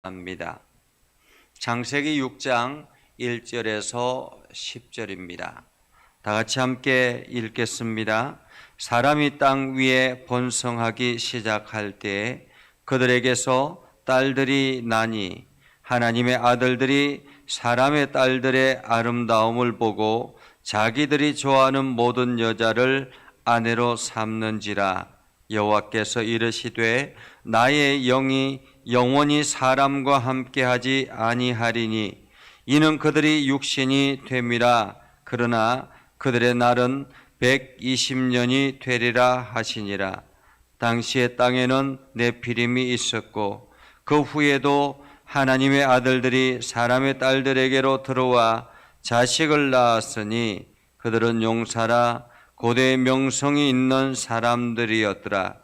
합니다. 창세기 6장 1절에서 10절입니다. 다 같이 함께 읽겠습니다. 사람이 땅 위에 번성하기 시작할 때 그들에게서 딸들이 나니 하나님의 아들들이 사람의 딸들의 아름다움을 보고 자기들이 좋아하는 모든 여자를 아내로 삼는지라. 여호와께서 이르시되 나의 영이 영원히 사람과 함께하지 아니하리니 이는 그들이 육신이 됨이라. 그러나 그들의 날은 120년이 되리라 하시니라. 당시의 땅에는 네피림이 있었고 그 후에도 하나님의 아들들이 사람의 딸들에게로 들어와 자식을 낳았으니 그들은 용사라 고대의 명성이 있는 사람들이었더라.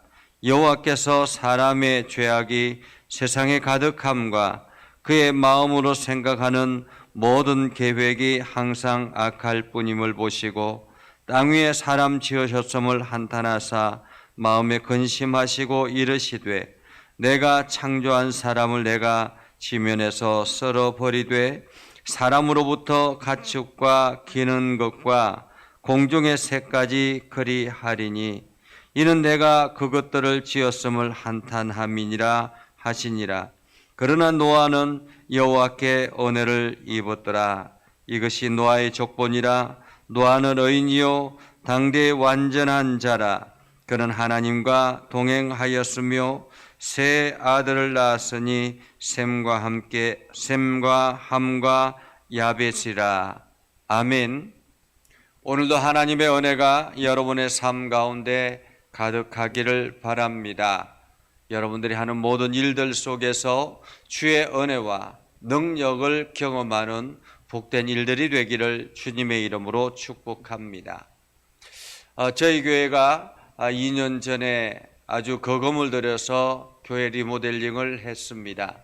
여호와께서 사람의 죄악이 세상에 가득함과 그의 마음으로 생각하는 모든 계획이 항상 악할 뿐임을 보시고 땅 위에 사람 지으셨음을 한탄하사 마음에 근심하시고 이르시되 내가 창조한 사람을 내가 지면에서 썰어버리되 사람으로부터 가축과 기는 것과 공중의 새까지 그리하리니 이는 내가 그것들을 지었음을 한탄함이니라 하시니라. 그러나 노아는 여호와께 은혜를 입었더라. 이것이 노아의 족본이라. 노아는 의인이요 당대의 완전한 자라. 그는 하나님과 동행하였으며 세 아들을 낳았으니 셈과 함과 야벳이라. 아멘. 오늘도 하나님의 은혜가 여러분의 삶 가운데 가득하기를 바랍니다. 여러분들이 하는 모든 일들 속에서 주의 은혜와 능력을 경험하는 복된 일들이 되기를 주님의 이름으로 축복합니다. 저희 교회가 2년 전에 아주 거금을 들여서 교회 리모델링을 했습니다.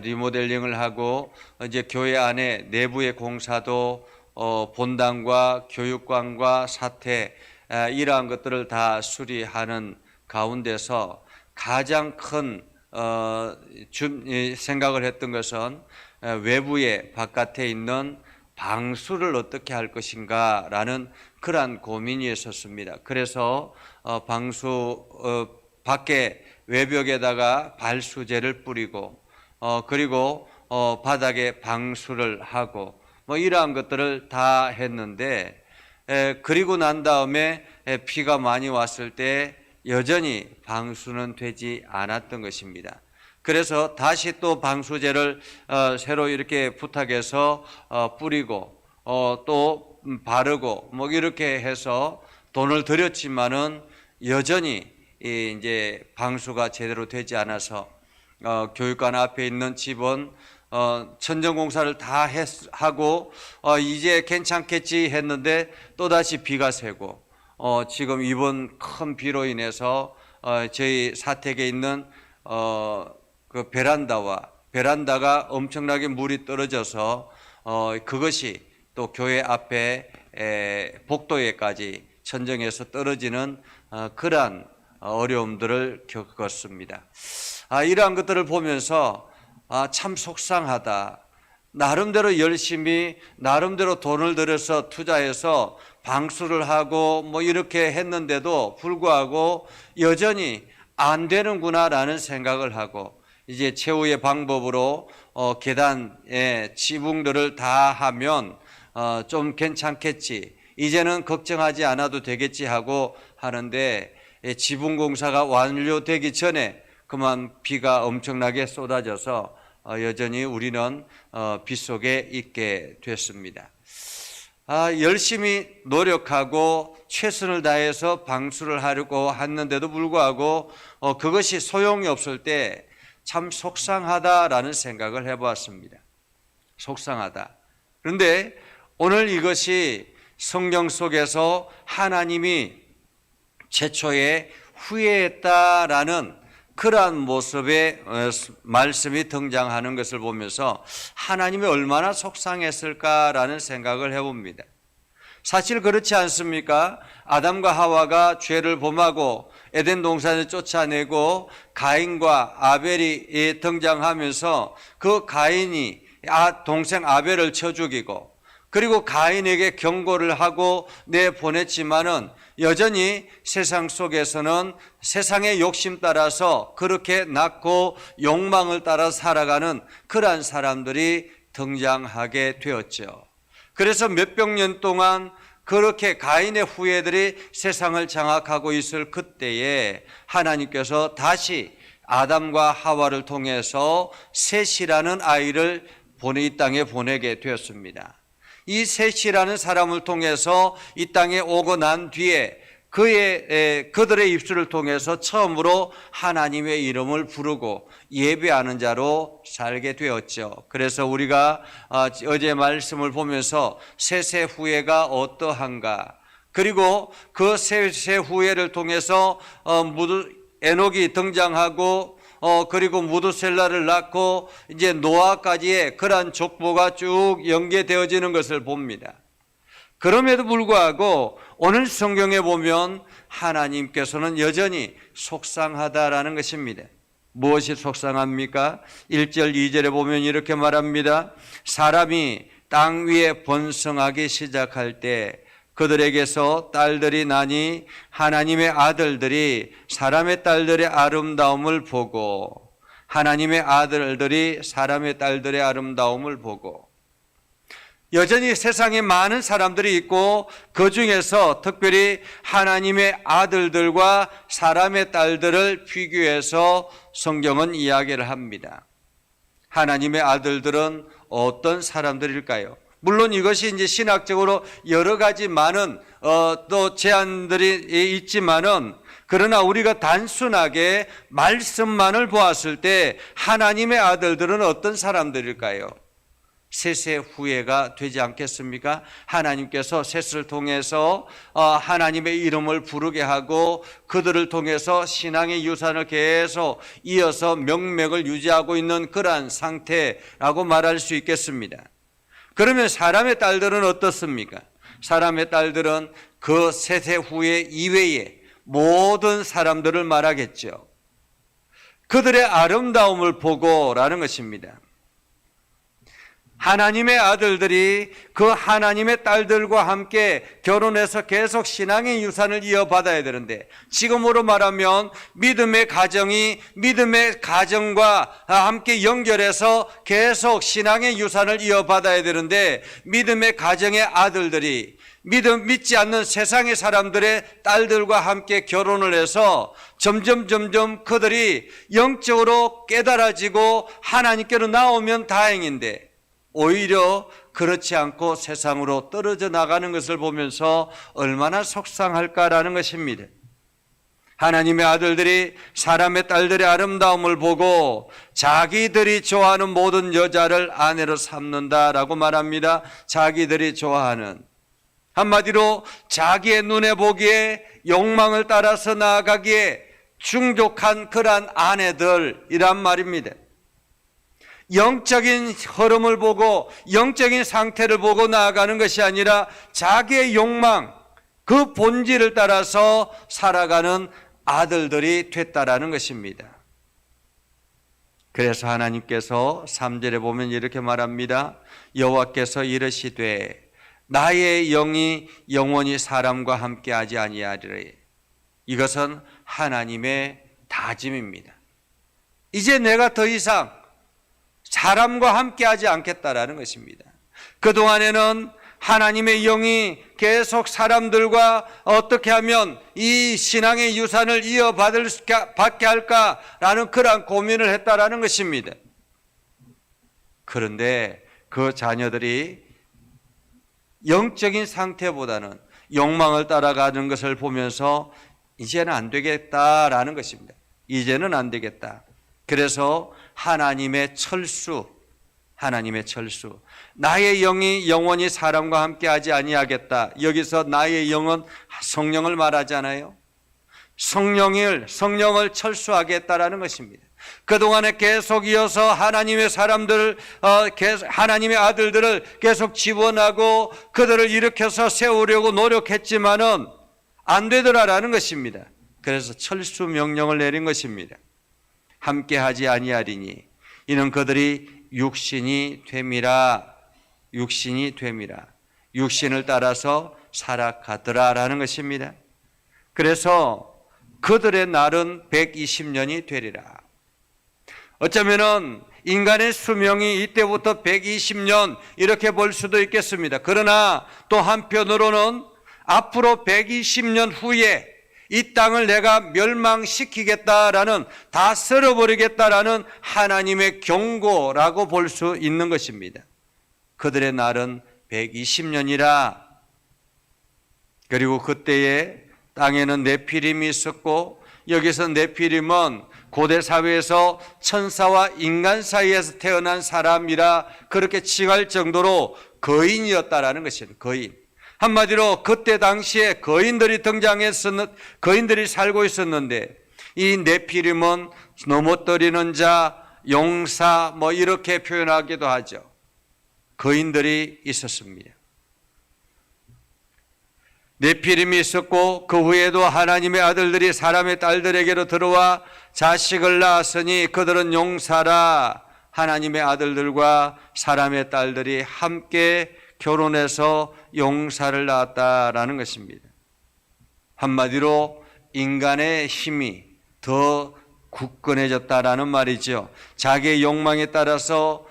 리모델링을 하고 이제 교회 안에 내부의 공사도 본당과 교육관과 사태 이러한 것들을 다 수리하는 가운데서 가장 큰 생각을 했던 것은 외부에 바깥에 있는 방수를 어떻게 할 것인가 라는 그러한 고민이 있었습니다. 그래서 방수 밖에 외벽에다가 발수제를 뿌리고 그리고 바닥에 방수를 하고 뭐 이러한 것들을 다 했는데 그리고 난 다음에 비가 많이 왔을 때 여전히 방수는 되지 않았던 것입니다. 그래서 다시 또 방수제를 새로 이렇게 부탁해서 뿌리고 또 바르고 뭐 이렇게 해서 돈을 들였지만은 여전히 이제 방수가 제대로 되지 않아서 교육관 앞에 있는 집은 천정공사를 다 하고 이제 괜찮겠지 했는데 또다시 비가 새고 지금 이번 큰 비로 인해서 저희 사택에 있는 그 베란다가 엄청나게 물이 떨어져서 그것이 또 교회 앞에 복도에까지 천정에서 떨어지는 그러한 어려움들을 겪었습니다. 이러한 것들을 보면서 참 속상하다. 나름대로 열심히 나름대로 돈을 들여서 투자해서 방수를 하고 뭐 이렇게 했는데도 불구하고 여전히 안 되는구나라는 생각을 하고 이제 최후의 방법으로 계단에 지붕들을 다 하면 좀 괜찮겠지. 이제는 걱정하지 않아도 되겠지 하고 하는데 지붕 공사가 완료되기 전에 그만 비가 엄청나게 쏟아져서 여전히 우리는 비 속에 있게 됐습니다. 열심히 노력하고 최선을 다해서 방수를 하려고 했는데도 불구하고 그것이 소용이 없을 때 참 속상하다라는 생각을 해보았습니다. 속상하다. 그런데 오늘 이것이 성경 속에서 하나님이 최초에 후회했다라는 그러한 모습의 말씀이 등장하는 것을 보면서 하나님이 얼마나 속상했을까라는 생각을 해봅니다. 사실 그렇지 않습니까? 아담과 하와가 죄를 범하고 에덴 동산을 쫓아내고 가인과 아벨이 등장하면서 그 가인이 동생 아벨을 쳐 죽이고, 그리고 가인에게 경고를 하고 내보냈지만은 여전히 세상 속에서는 세상의 욕심 따라서 그렇게 낳고 욕망을 따라 살아가는 그러한 사람들이 등장하게 되었죠. 그래서 몇백 년 동안 그렇게 가인의 후예들이 세상을 장악하고 있을 그때에 하나님께서 다시 아담과 하와를 통해서 셋이라는 아이를 이 땅에 보내게 되었습니다. 이 셋이라는 사람을 통해서 이 땅에 오고 난 뒤에 그들의 입술을 통해서 처음으로 하나님의 이름을 부르고 예배하는 자로 살게 되었죠. 그래서 우리가 어제 말씀을 보면서 셋의 후예가 어떠한가, 그리고 그 셋의 후예를 통해서 에녹이 등장하고 그리고 무두셀라를 낳고 이제 노아까지의 그러한 족보가 쭉 연계되어지는 것을 봅니다. 그럼에도 불구하고 오늘 성경에 보면 하나님께서는 여전히 속상하다라는 것입니다. 무엇이 속상합니까? 1절 2절에 보면 이렇게 말합니다. 사람이 땅 위에 번성하기 시작할 때 그들에게서 딸들이 나니 하나님의 아들들이 사람의 딸들의 아름다움을 보고, 하나님의 아들들이 사람의 딸들의 아름다움을 보고, 여전히 세상에 많은 사람들이 있고 그 중에서 특별히 하나님의 아들들과 사람의 딸들을 비교해서 성경은 이야기를 합니다. 하나님의 아들들은 어떤 사람들일까요? 물론 이것이 이제 신학적으로 여러 가지 많은 또 제안들이 있지만은, 그러나 우리가 단순하게 말씀만을 보았을 때 하나님의 아들들은 어떤 사람들일까요? 셋의 후예가 되지 않겠습니까? 하나님께서 셋을 통해서 하나님의 이름을 부르게 하고 그들을 통해서 신앙의 유산을 계속 이어서 명맥을 유지하고 있는 그러한 상태라고 말할 수 있겠습니다. 그러면 사람의 딸들은 어떻습니까? 사람의 딸들은 그 셋의 후예 이외에 모든 사람들을 말하겠죠. 그들의 아름다움을 보고라는 것입니다. 하나님의 아들들이 그 하나님의 딸들과 함께 결혼해서 계속 신앙의 유산을 이어받아야 되는데, 지금으로 말하면 믿음의 가정과 함께 연결해서 계속 신앙의 유산을 이어받아야 되는데, 믿음의 가정의 아들들이 믿지 않는 세상의 사람들의 딸들과 함께 결혼을 해서 점점 그들이 영적으로 깨달아지고 하나님께로 나오면 다행인데, 오히려 그렇지 않고 세상으로 떨어져 나가는 것을 보면서 얼마나 속상할까라는 것입니다. 하나님의 아들들이 사람의 딸들의 아름다움을 보고 자기들이 좋아하는 모든 여자를 아내로 삼는다라고 말합니다. 자기들이 좋아하는, 한마디로 자기의 눈에 보기에 욕망을 따라서 나아가기에 충족한 그러한 아내들이란 말입니다. 영적인 흐름을 보고 영적인 상태를 보고 나아가는 것이 아니라 자기의 욕망, 그 본질을 따라서 살아가는 아들들이 됐다라는 것입니다. 그래서 하나님께서 3절에 보면 이렇게 말합니다. 여호와께서 이르시되 나의 영이 영원히 사람과 함께하지 아니하리라. 이것은 하나님의 다짐입니다. 이제 내가 더 이상 사람과 함께하지 않겠다라는 것입니다. 그동안에는 하나님의 영이 계속 사람들과 어떻게 하면 이 신앙의 유산을 받게 할까라는 그러한 고민을 했다라는 것입니다. 그런데 그 자녀들이 영적인 상태보다는 욕망을 따라가는 것을 보면서 이제는 안 되겠다라는 것입니다. 이제는 안 되겠다. 그래서 하나님의 철수, 나의 영이 영원히 사람과 함께하지 아니하겠다. 여기서 나의 영은 성령을 말하잖아요. 성령을 철수하겠다라는 것입니다. 그동안에 계속 이어서 하나님의 사람들, 하나님의 아들들을 계속 지원하고 그들을 일으켜서 세우려고 노력했지만은 안 되더라라는 것입니다. 그래서 철수 명령을 내린 것입니다. 함께하지 아니하리니 이는 그들이 육신이 됨이라. 육신이 됨이라. 육신을 따라서 살아가더라라는 것입니다. 그래서 그들의 날은 120년이 되리라. 어쩌면은 인간의 수명이 이때부터 120년 이렇게 볼 수도 있겠습니다. 그러나 또 한편으로는 앞으로 120년 후에 이 땅을 내가 멸망시키겠다라는, 다 쓸어버리겠다라는 하나님의 경고라고 볼 수 있는 것입니다. 그들의 날은 120년이라. 그리고 그때에 땅에는 네피림이 있었고, 여기서 네피림은 고대 사회에서 천사와 인간 사이에서 태어난 사람이라 그렇게 칭할 정도로 거인이었다라는 것입니다. 거인. 한마디로 그때 당시에 거인들이 거인들이 살고 있었는데, 이 네피림은 넘어뜨리는 자, 용사 이렇게 표현하기도 하죠. 거인들이 있었습니다. 네피림이 있었고, 그 후에도 하나님의 아들들이 사람의 딸들에게로 들어와 자식을 낳았으니 그들은 용사라. 하나님의 아들들과 사람의 딸들이 함께 결혼해서 용사를 낳았다라는 것입니다. 한마디로 인간의 힘이 더 굳건해졌다라는 말이죠. 자기의 욕망에 따라서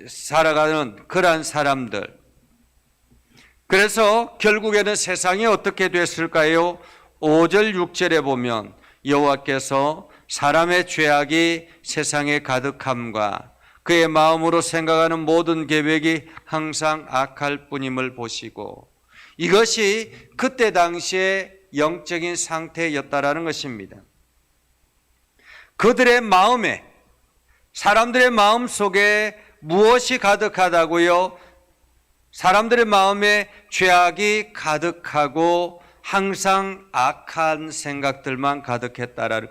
살아가는 그러한 사람들. 그래서 결국에는 세상이 어떻게 됐을까요? 5절 6절에 보면 여호와께서 사람의 죄악이 세상에 가득함과 그의 마음으로 생각하는 모든 계획이 항상 악할 뿐임을 보시고, 이것이 그때 당시의 영적인 상태였다라는 것입니다. 그들의 마음에, 사람들의 마음 속에 무엇이 가득하다고요? 사람들의 마음에 죄악이 가득하고 항상 악한 생각들만 가득했다라는.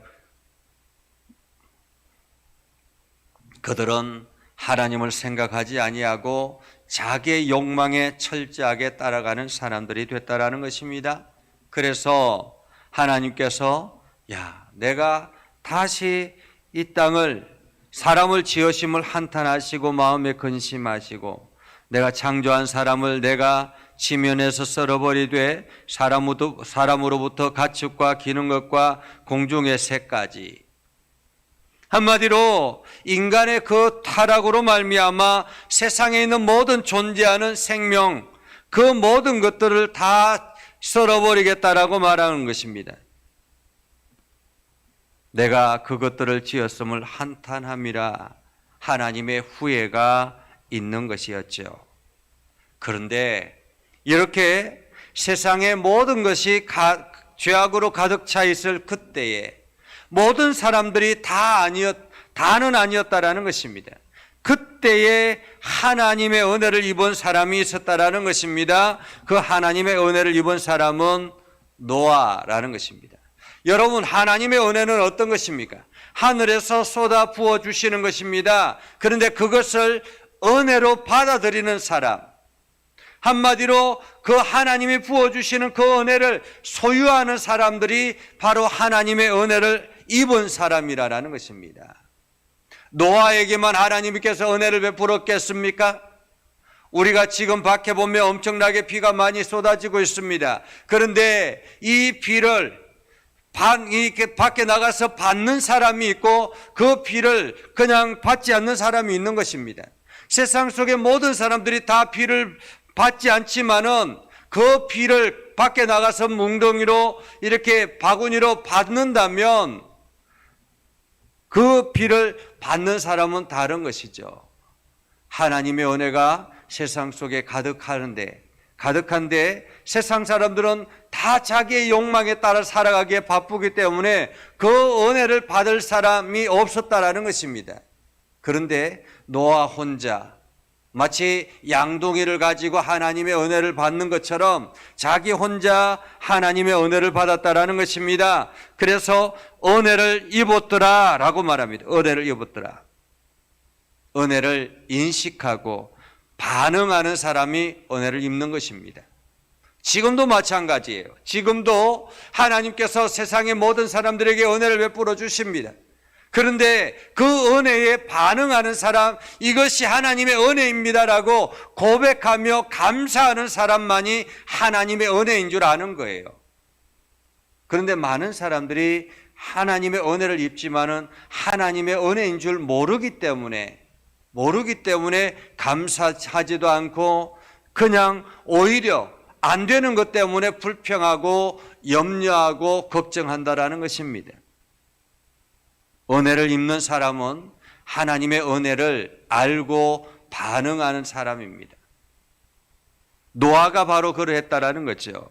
그들은 하나님을 생각하지 아니하고 자기의 욕망에 철저하게 따라가는 사람들이 됐다라는 것입니다. 그래서 하나님께서 내가 다시 이 땅을, 사람을 지으심을 한탄하시고 마음에 근심하시고, 내가 창조한 사람을 내가 지면에서 썰어버리되 사람으로부터 가축과 기는 것과 공중의 새까지, 한마디로 인간의 그 타락으로 말미암아 세상에 있는 모든 존재하는 생명, 그 모든 것들을 다 썰어버리겠다라고 말하는 것입니다. 내가 그것들을 지었음을 한탄함이라. 하나님의 후회가 있는 것이었죠. 그런데 이렇게 세상의 모든 것이 죄악으로 가득 차 있을 그때에 모든 사람들이 다는 아니었다라는 것입니다. 그때에 하나님의 은혜를 입은 사람이 있었다라는 것입니다. 그 하나님의 은혜를 입은 사람은 노아라는 것입니다. 여러분, 하나님의 은혜는 어떤 것입니까? 하늘에서 쏟아 부어 주시는 것입니다. 그런데 그것을 은혜로 받아들이는 사람, 한마디로 그 하나님이 부어주시는 그 은혜를 소유하는 사람들이 바로 하나님의 은혜를 입은 사람이라는 것입니다. 노아에게만 하나님께서 은혜를 베풀었겠습니까? 우리가 지금 밖에 보면 엄청나게 비가 많이 쏟아지고 있습니다. 그런데 이 비를 밖에 나가서 받는 사람이 있고 그 비를 그냥 받지 않는 사람이 있는 것입니다. 세상 속의 모든 사람들이 다 비를 받지 않지만은 그 비를 밖에 나가서 뭉덩이로 이렇게 바구니로 받는다면 그 비를 받는 사람은 다른 것이죠. 하나님의 은혜가 세상 속에 가득한데 세상 사람들은 다 자기의 욕망에 따라 살아가기에 바쁘기 때문에 그 은혜를 받을 사람이 없었다라는 것입니다. 그런데 노아 혼자 마치 양동이를 가지고 하나님의 은혜를 받는 것처럼 자기 혼자 하나님의 은혜를 받았다라는 것입니다. 그래서 은혜를 입었더라 라고 말합니다. 은혜를 입었더라. 은혜를 인식하고 반응하는 사람이 은혜를 입는 것입니다. 지금도 마찬가지예요. 지금도 하나님께서 세상의 모든 사람들에게 은혜를 베풀어 주십니다. 그런데 그 은혜에 반응하는 사람, 이것이 하나님의 은혜입니다라고 고백하며 감사하는 사람만이 하나님의 은혜인 줄 아는 거예요. 그런데 많은 사람들이 하나님의 은혜를 입지만은 하나님의 은혜인 줄 모르기 때문에 감사하지도 않고 그냥 오히려 안 되는 것 때문에 불평하고 염려하고 걱정한다라는 것입니다. 은혜를 입는 사람은 하나님의 은혜를 알고 반응하는 사람입니다. 노아가 바로 그러했다라는 거죠.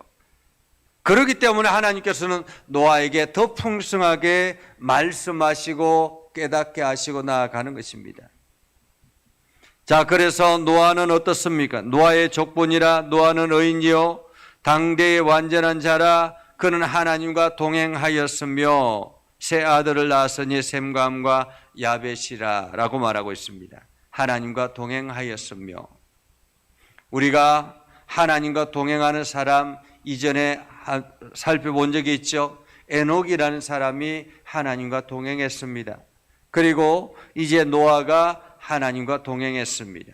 그렇기 때문에 하나님께서는 노아에게 더 풍성하게 말씀하시고 깨닫게 하시고 나아가는 것입니다. 자, 그래서 노아는 어떻습니까? 노아의 족본이라 노아는 의인이요 당대의 완전한 자라 그는 하나님과 동행하였으며 세 아들을 낳았으니 셈과 함과 야벳이라 라고 말하고 있습니다. 하나님과 동행하였으며, 우리가 하나님과 동행하는 사람 이전에 살펴본 적이 있죠. 에녹이라는 사람이 하나님과 동행했습니다. 그리고 이제 노아가 하나님과 동행했습니다.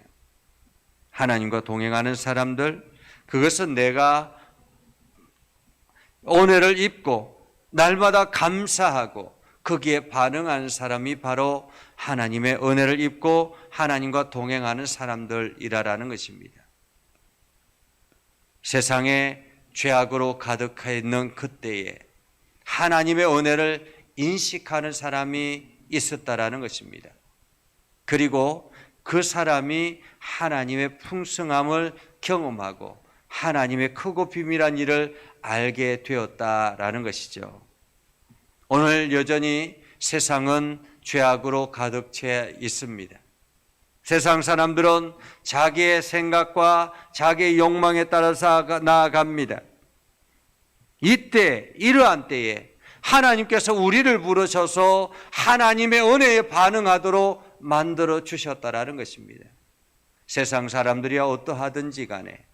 하나님과 동행하는 사람들, 그것은 내가 은혜를 입고 날마다 감사하고 거기에 반응하는 사람이 바로 하나님의 은혜를 입고 하나님과 동행하는 사람들이라는 것입니다. 세상에 죄악으로 가득해 있는 그때에 하나님의 은혜를 인식하는 사람이 있었다라는 것입니다. 그리고 그 사람이 하나님의 풍성함을 경험하고 하나님의 크고 비밀한 일을 알게 되었다라는 것이죠. 오늘 여전히 세상은 죄악으로 가득 차 있습니다. 세상 사람들은 자기의 생각과 자기의 욕망에 따라서 나아갑니다. 이러한 때에 하나님께서 우리를 부르셔서 하나님의 은혜에 반응하도록 만들어 주셨다라는 것입니다. 세상 사람들이 어떠하든지 간에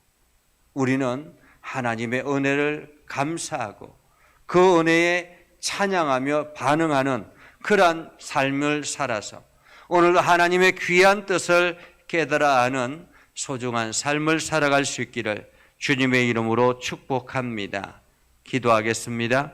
우리는 하나님의 은혜를 감사하고 그 은혜에 찬양하며 반응하는 그러한 삶을 살아서 오늘 하나님의 귀한 뜻을 깨달아 아는 소중한 삶을 살아갈 수 있기를 주님의 이름으로 축복합니다. 기도하겠습니다.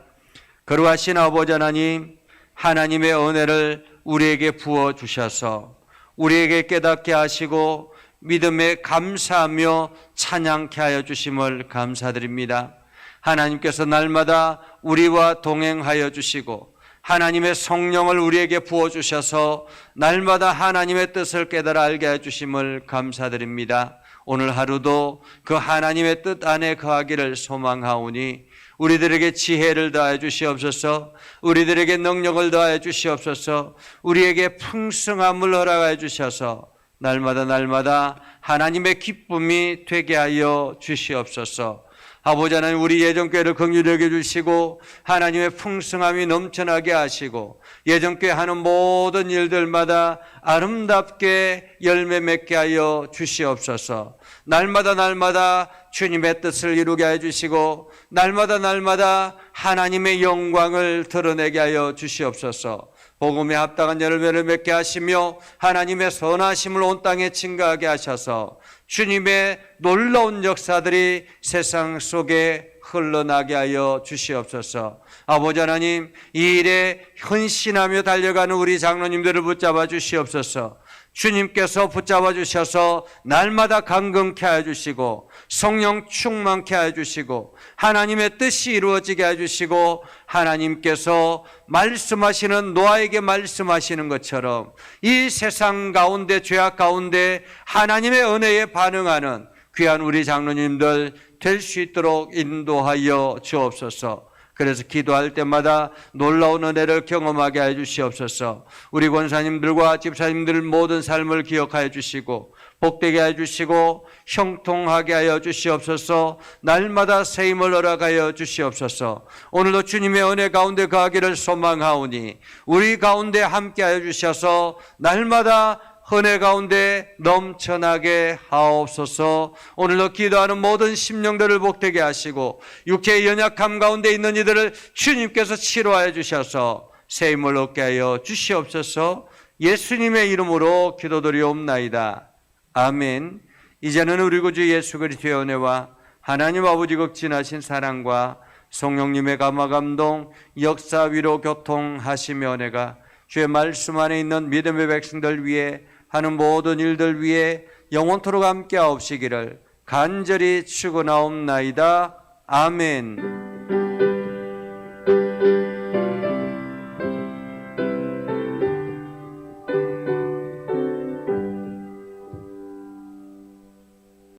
거룩하신 아버지 하나님, 하나님의 은혜를 우리에게 부어주셔서 우리에게 깨닫게 하시고 믿음에 감사하며 찬양케 하여 주심을 감사드립니다. 하나님께서 날마다 우리와 동행하여 주시고 하나님의 성령을 우리에게 부어주셔서 날마다 하나님의 뜻을 깨달아 알게 해주심을 감사드립니다. 오늘 하루도 그 하나님의 뜻 안에 거하기를 소망하오니 우리들에게 지혜를 더하여 주시옵소서, 우리들에게 능력을 더하여 주시옵소서, 우리에게 풍성함을 허락하여 주셔서 날마다 하나님의 기쁨이 되게 하여 주시옵소서. 아버지 하나님, 우리 예전교회를 긍휼히 여겨주시고 하나님의 풍성함이 넘쳐나게 하시고 예전교회 하는 모든 일들마다 아름답게 열매 맺게 하여 주시옵소서. 날마다 주님의 뜻을 이루게 하여 주시고 날마다 하나님의 영광을 드러내게 하여 주시옵소서. 복음에 합당한 열매를 맺게 하시며 하나님의 선하심을 온 땅에 증가하게 하셔서 주님의 놀라운 역사들이 세상 속에 흘러나게 하여 주시옵소서. 아버지 하나님, 이 일에 헌신하며 달려가는 우리 장로님들을 붙잡아 주시옵소서. 주님께서 붙잡아 주셔서 날마다 강건케 하여 주시고 성령 충만케 하여 주시고 하나님의 뜻이 이루어지게 하여 주시고 하나님께서 말씀하시는 노아에게 말씀하시는 것처럼 이 세상 가운데 죄악 가운데 하나님의 은혜에 반응하는 귀한 우리 장로님들 될 수 있도록 인도하여 주옵소서. 그래서 기도할 때마다 놀라운 은혜를 경험하게 해 주시옵소서. 우리 권사님들과 집사님들 모든 삶을 기억하여 주시고 복되게 해 주시고 형통하게 하여 주시옵소서. 날마다 새 힘을 허락하여 주시옵소서. 오늘도 주님의 은혜 가운데 거하기를 소망하오니 우리 가운데 함께하여 주셔서 날마다 은혜 가운데 넘쳐나게 하옵소서. 오늘도 기도하는 모든 심령들을 복되게 하시고 육체의 연약함 가운데 있는 이들을 주님께서 치료하여 주셔서 새 힘을 얻게 하여 주시옵소서. 예수님의 이름으로 기도드리옵나이다. 아멘. 이제는 우리 구주 예수 그리스도의 은혜와 하나님 아버지 극진하신 사랑과 성령님의 감화 감동 역사 위로 교통하시며 은혜가 주의 말씀 안에 있는 믿음의 백성들 위해 하는 모든 일들 위해 영원토록 함께 하옵시기를 간절히 축원하옵나이다. 아멘.